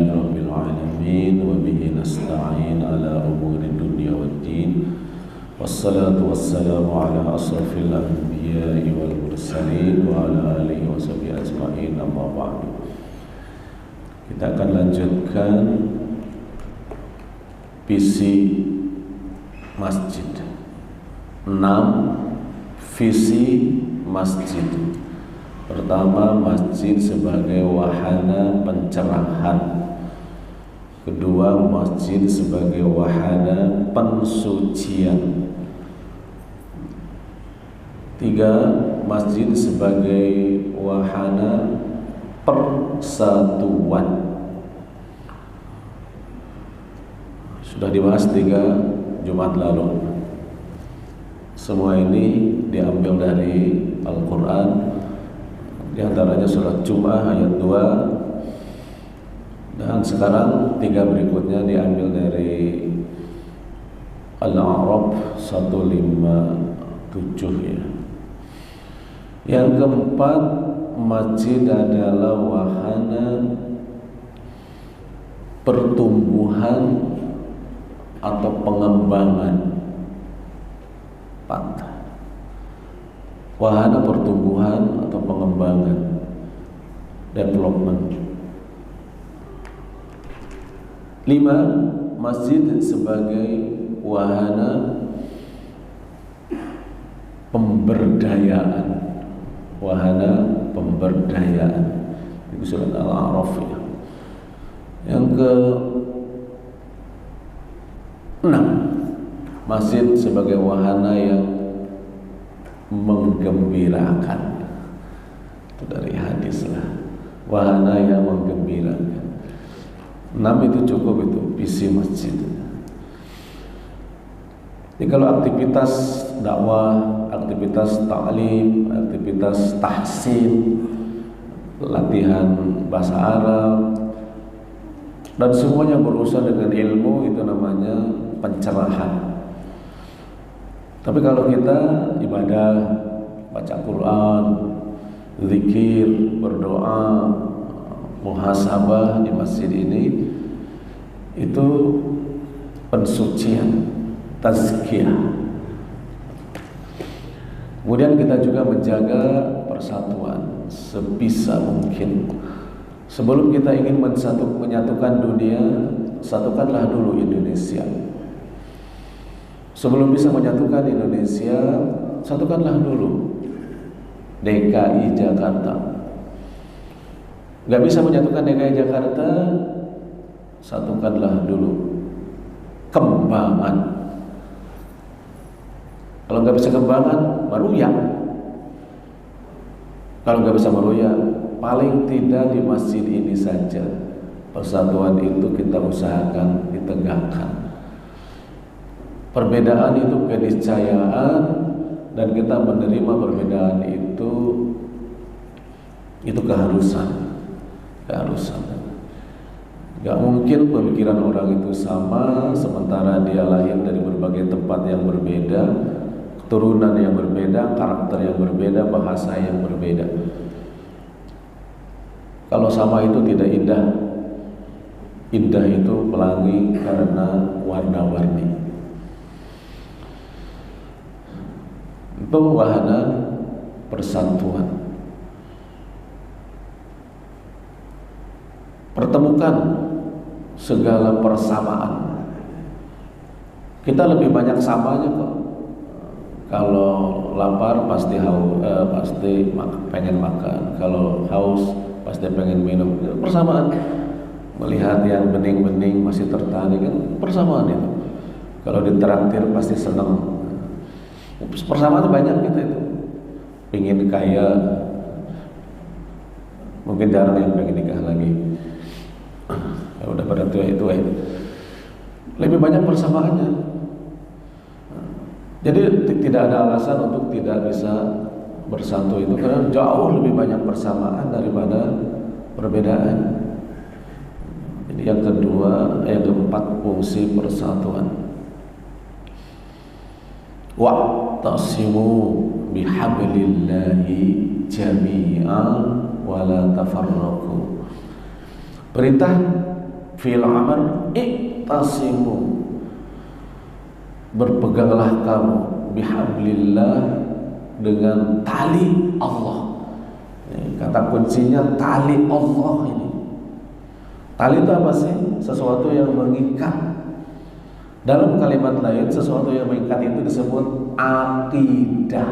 Rabbil alamin wa bihi nasta'in ala umuri dunya waddin. Wassalatu wassalamu ala asrafil anbiya'i wal mursalin wa ala alihi wa sahbihi ajma'in, amma ba'du. Kita akan lanjutkan visi masjid. 6 visi masjid. Pertama, masjid sebagai wahana pencerahan. Kedua, masjid sebagai wahana pensucian. 3, masjid sebagai wahana persatuan. Sudah dibahas 3 Jumat lalu. Semua ini diambil dari Al-Quran, di antaranya surat Jum'ah ayat 2, dan sekarang 3 berikutnya diambil dari Al-A'raf 157 ya. Yang keempat, masjid adalah wahana pertumbuhan atau pengembangan. Wahana pertumbuhan atau pengembangan, development. 5, masjid sebagai wahana pemberdayaan. Wahana pemberdayaan. Itu surat Al-A'raf ya. Yang ke-6, masjid sebagai wahana yang menggembirakan. Itu dari hadis lah, wahana yang menggembirakan. 6 itu cukup, itu visi masjid. Jadi kalau aktivitas dakwah, aktivitas ta'lim, aktivitas tahsin, latihan bahasa Arab, dan semuanya berurusan dengan ilmu, itu namanya pencerahan. Tapi kalau kita ibadah, baca Quran, zikir, berdoa, muhasabah di masjid ini, itu pensucian, tazkiyah. Kemudian kita juga menjaga persatuan sebisa mungkin. Sebelum kita ingin menyatukan dunia, satukanlah dulu Indonesia. Sebelum bisa menyatukan Indonesia, satukanlah dulu DKI Jakarta. Gak bisa menyatukan DKI Jakarta, satukanlah dulu Kembangan. Kalau gak bisa Kembangan, Meruya. Kalau gak bisa Meruya, paling tidak di masjid ini saja persatuan itu kita usahakan ditegakkan. Perbedaan itu keniscayaan, dan kita menerima perbedaan itu keharusan. Gak mungkin pemikiran orang itu sama, sementara dia lahir dari berbagai tempat yang berbeda, keturunan yang berbeda, karakter yang berbeda, bahasa yang berbeda. Kalau sama itu tidak indah. Indah itu pelangi karena warna-warni. Itu wahana persatuan. Pertemukan segala persamaan. Kita lebih banyak samanya kok. Kalau lapar pasti pengen makan. Kalau haus pasti pengen minum. Persamaan. Melihat yang bening-bening masih tertarik, kan persamaan itu. Kalau ditraktir pasti senang. Persamaan banyak kita itu. Pengen kaya, mungkin jarang yang pengen nikah lagi. Ya udah pada tua itu ya. Lebih banyak persamaannya. Jadi tidak ada alasan untuk tidak bisa bersatu itu, karena jauh lebih banyak persamaan daripada perbedaan. Jadi yang keempat fungsi persatuan. Wa'tasimu bihablillahi jami'an wa la tafarraqu. Perintah fil amr iqtasimu, berpeganglah kamu bihablillah, dengan tali Allah. Kata kuncinya tali Allah ini. Tali itu apa sih? Sesuatu yang mengikat. Dalam kalimat lain, sesuatu yang mengikat itu disebut akidah.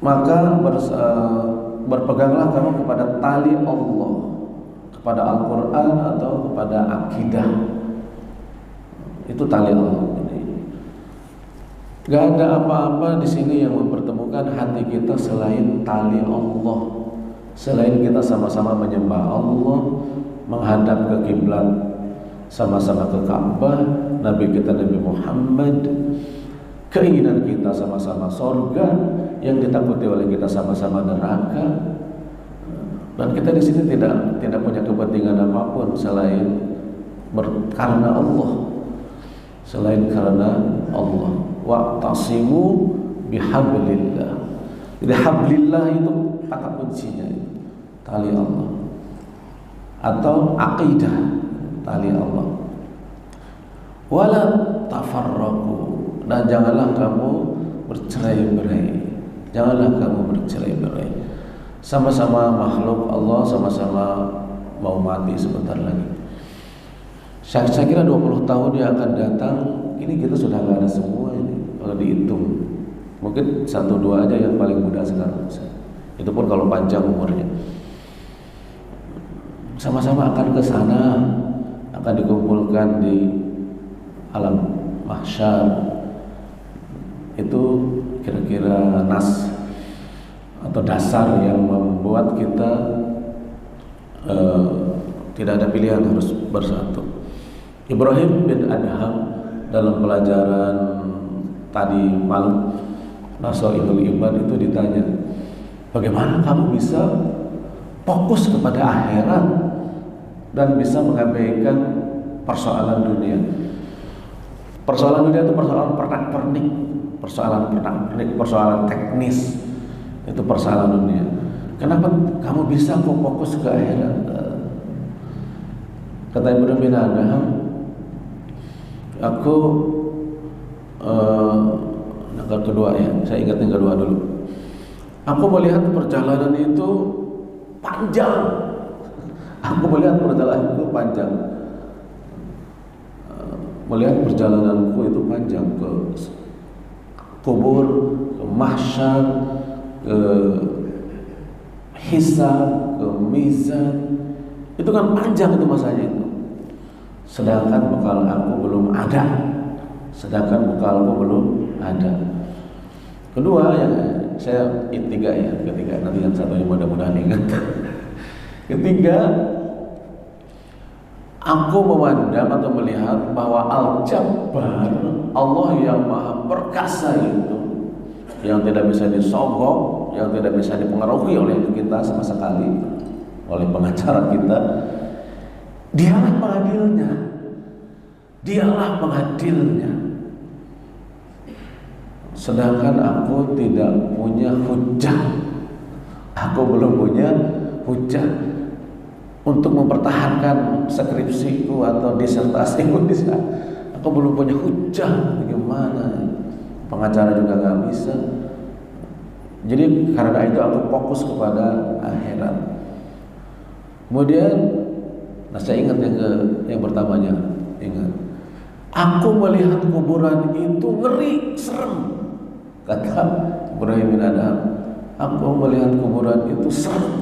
Maka berpeganglah kamu kepada tali Allah, kepada Al-Quran atau kepada akidah. Itu tali Allah. Gak ada apa-apa di sini yang mempertemukan hati kita selain tali Allah. Selain kita sama-sama menyembah Allah, menghadap ke kiblat, sama-sama ke Ka'bah, Nabi kita Nabi Muhammad, keinginan kita sama-sama surga, yang ditakuti oleh kita sama-sama neraka. Dan kita di sini tidak punya kepentingan apapun selain karena Allah, selain karena Allah. Wa'tasimu bihablillah. Jadi hablillah itu kata kuncinya, tali Allah atau akidah, tali Allah. Wala tafarraqu, dan janganlah kamu bercerai-berai. Janganlah kamu bercerai-berai. Sama-sama makhluk Allah, sama-sama mau mati sebentar lagi. Saya kira 20 tahun yang akan datang ini kita sudah nggak ada semua ini kalau dihitung. Mungkin 1-2 aja yang paling muda sekarang. Itu pun kalau panjang umurnya. Sama-sama akan ke sana, akan dikumpulkan di alam mahsyar. Itu kira-kira nas atau dasar yang membuat kita tidak ada pilihan, harus bersatu. Ibrahim bin Adham dalam pelajaran tadi malam Nasaihul Ibad itu ditanya, bagaimana kamu bisa fokus kepada akhirat dan bisa mengabaikan persoalan dunia? Persoalan dunia itu persoalan pernak-pernik, persoalan teknis, itu persoalan dunia. Kenapa kamu bisa fokus ke akhirat? Kata Ibrahim bin Adham, aku yang kedua ya, saya ingat yang kedua dulu. Aku melihat perjalanan itu panjang. Aku melihat perjalanan itu panjang. Melihat perjalananku itu panjang ke kubur, ke mahsyar, ke hisab, ke mizan. Itu kan panjang itu masanya itu. Sedangkan bekal aku belum ada. Sedangkan bekalku belum ada. Kedua ya, saya ketiga nanti yang satunya mudah-mudahan ingat. Ketiga, aku memandang atau melihat bahwa Al-Jabbar, Allah yang maha perkasa itu, yang tidak bisa disogok, yang tidak bisa dipengaruhi oleh kita sama sekali, oleh pengacara kita, dialah pengadilnya. Dialah pengadilnya. Sedangkan aku tidak punya hujah. Aku belum punya hujah untuk mempertahankan skripsiku atau disertasiku. Aku belum punya hujah. Bagaimana? Pengacara juga nggak bisa. Jadi karena itu aku fokus kepada akhirat. Kemudian, saya ingat yang pertamanya, ingat. Aku melihat kuburan itu ngeri, serem. Kata Ibrahim bin Adham, aku melihat kuburan itu serem.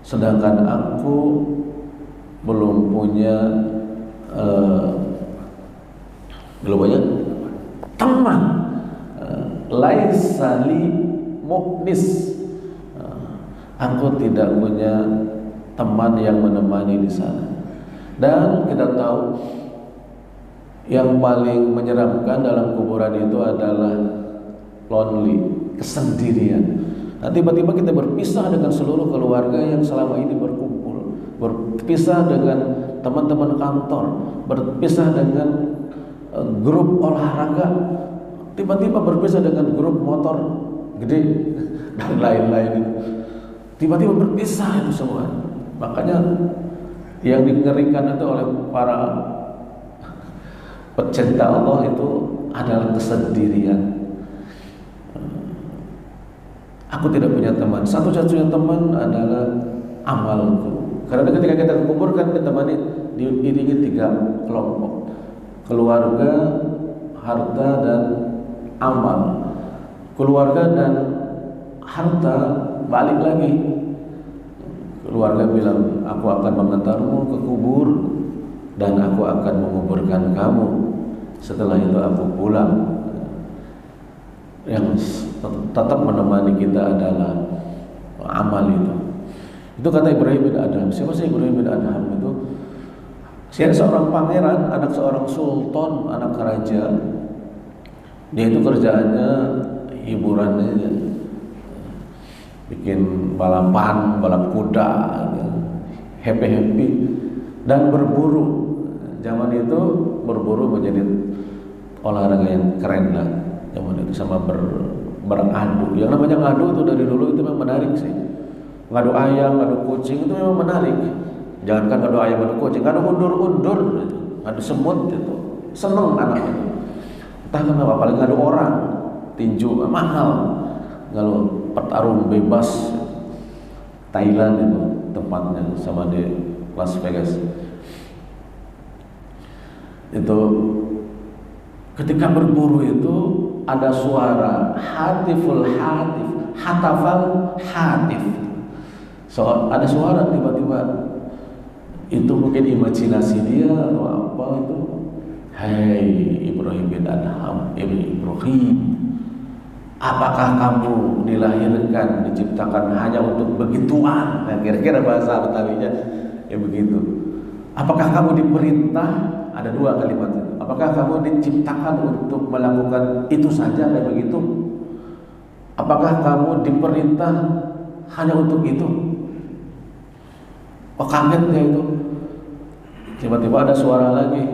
Sedangkan aku belum punya teman. Laisa li mu'nis. Aku tidak punya teman yang menemani di sana. Dan kita tahu yang paling menyeramkan dalam kuburan itu adalah lonely, kesendirian. Nah, tiba-tiba kita berpisah dengan seluruh keluarga yang selama ini berkumpul, berpisah dengan teman-teman kantor, berpisah dengan grup olahraga, tiba-tiba berpisah dengan grup motor gede dan lain-lain. tiba-tiba berpisah itu semua. Makanya yang dingerikan itu oleh para pecinta Allah itu adalah kesendirian. Aku tidak punya teman. Satu-satunya teman adalah amalku. Karena ketika kita kubur kan ditemani diiringi 3 kelompok: keluarga, harta, dan amal. Keluarga dan harta balik lagi. Keluarga bilang, aku akan mengantarmu ke kubur dan aku akan menguburkan kamu. Setelah itu aku pulang. Yang tetap menemani kita adalah amal itu. Itu kata Ibrahim bin Adham. Siapa sih Ibrahim bin Adham itu? Dia seorang pangeran, anak seorang sultan, anak raja. Dia itu kerjaannya hiburannya bikin balapan, balap kuda, happy dan berburu. Zaman itu berburu menjadi olahraga yang keren lah. Zaman itu sama beradu. Yang namanya ngadu itu dari dulu itu memang menarik sih. Ngadu ayam, ngadu kucing itu memang menarik. Jangankan ngadu ayam, ngadu kucing, ngadu undur-undur, ngadu semut itu seneng anak itu. Entah kenapa, paling ngadu orang, tinju mahal. Kalau petarung bebas, Thailand itu tempatnya sama di Las Vegas. Itu ketika berburu itu ada suara hatafal hatif. So, ada suara tiba-tiba. Itu mungkin imajinasi dia atau apa itu. Hai Ibrahim bin Adham, Ibrahim, apakah kamu dilahirkan, diciptakan hanya untuk begituan? Nah, kira-kira bahasa Betawinya ya begitu. Apakah kamu diperintah? Ada 2 kalimat itu. Apakah kamu diciptakan untuk melakukan itu saja kayak begitu? Apakah kamu diperintah hanya untuk itu? Oh, kaget dia itu. Tiba-tiba ada suara lagi.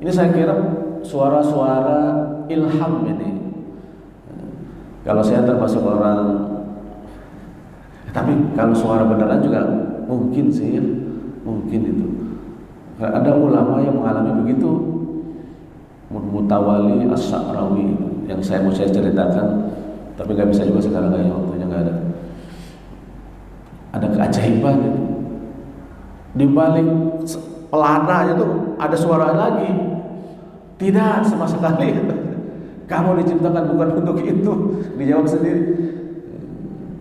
Ini saya kira suara-suara ilham ini. Kalau saya termasuk orang, tapi kalau suara beneran juga mungkin sih, mungkin itu. Ada ulama yang mengalami begitu. Mutawali As-Sa'rawi yang mau saya ceritakan, tapi nggak bisa juga sekarang, kayaknya waktunya nggak ada. Ada keajaiban itu. Di balik pelana itu ada suara lagi. Tidak sama sekali. Kamu diciptakan bukan untuk itu. Dijawab sendiri.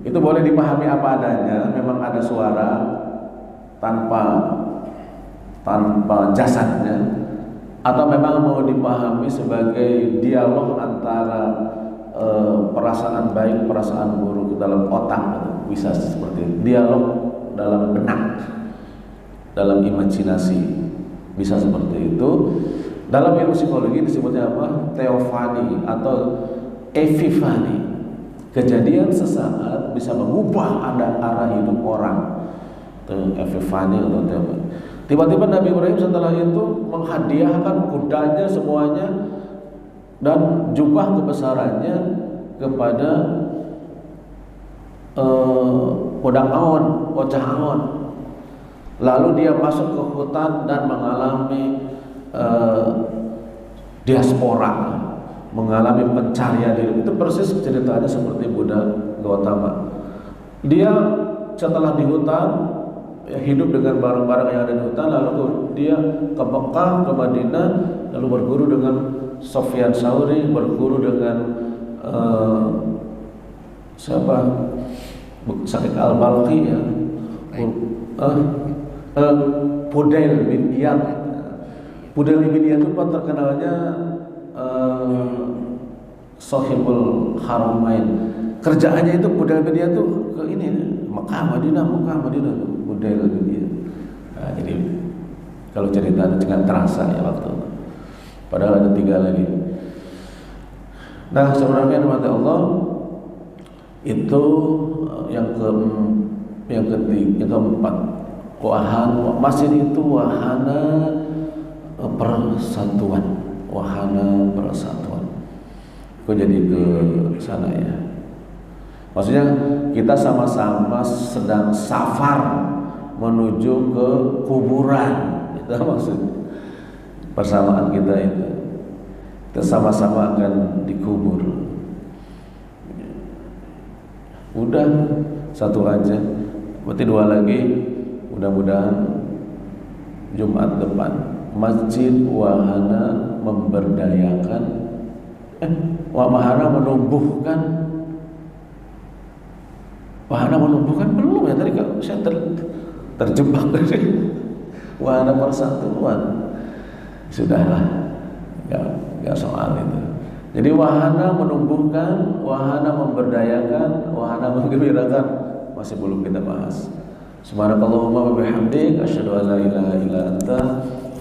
Itu boleh dipahami apa adanya. Memang ada suara tanpa jasadnya, atau memang mau dipahami sebagai dialog antara perasaan baik, perasaan buruk dalam otak. Bisa seperti itu. Dialog dalam benak, dalam imajinasi, bisa seperti itu. Dalam ilmu psikologi disebutnya apa? Teofani atau epifani. Kejadian sesaat bisa mengubah arah hidup orang. Itu epifani atau teofani. Tiba-tiba Nabi Ibrahim setelah itu menghadiahkan kudanya semuanya dan jubah kebesarannya kepada Podang Awon, Ocah Awon. Lalu dia masuk ke hutan dan mengalami diaspora, mengalami pencarian hidup. Itu persis ceritanya seperti Buddha Gautama. Dia setelah di hutan hidup dengan barang-barang yang ada di hutan, lalu dia ke Mekah, ke Madinah, lalu berguru dengan Sufyan Tsauri, berguru dengan siapa? Sa'id Al-Balqi ya. Fudail bin Iyad. Fudail bin Iyad itu terkenalnya Sahibul Haramain. Kerjaannya itu Fudail bin Iyad tuh ke ini Mekah, Madinah tuh Fudail bin Iyad. Nah, jadi kalau cerita jangan terasa ya waktu itu. Padahal ada 3 lagi. Nah, sebenarnya rahmat Allah itu yang keempat, wahana masjid itu wahana persatuan. Aku jadi ke sana ya. Maksudnya kita sama-sama sedang safar menuju ke kuburan. Itu maksud persamaan kita itu. Kita sama-sama akan dikubur. Udah satu aja. Berarti dua lagi. Mudah-mudahan Jumat depan Masjid Wahana memberdayakan Wahana menumbuhkan. Wahana menumbuhkan belum ya tadi kak, saya terjebak dari Wahana persatuan. Sudahlah, nggak soal itu. Jadi wahana menumbuhkan, wahana memberdayakan, wahana menggembirakan masih belum kita bahas. Subhanakallahumma wa bihamdik, asyhadu an la ilaha illa anta,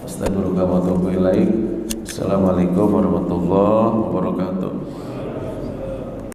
astaghfiruka wa atubu ilaik. Assalamualaikum warahmatullahi wabarakatuh.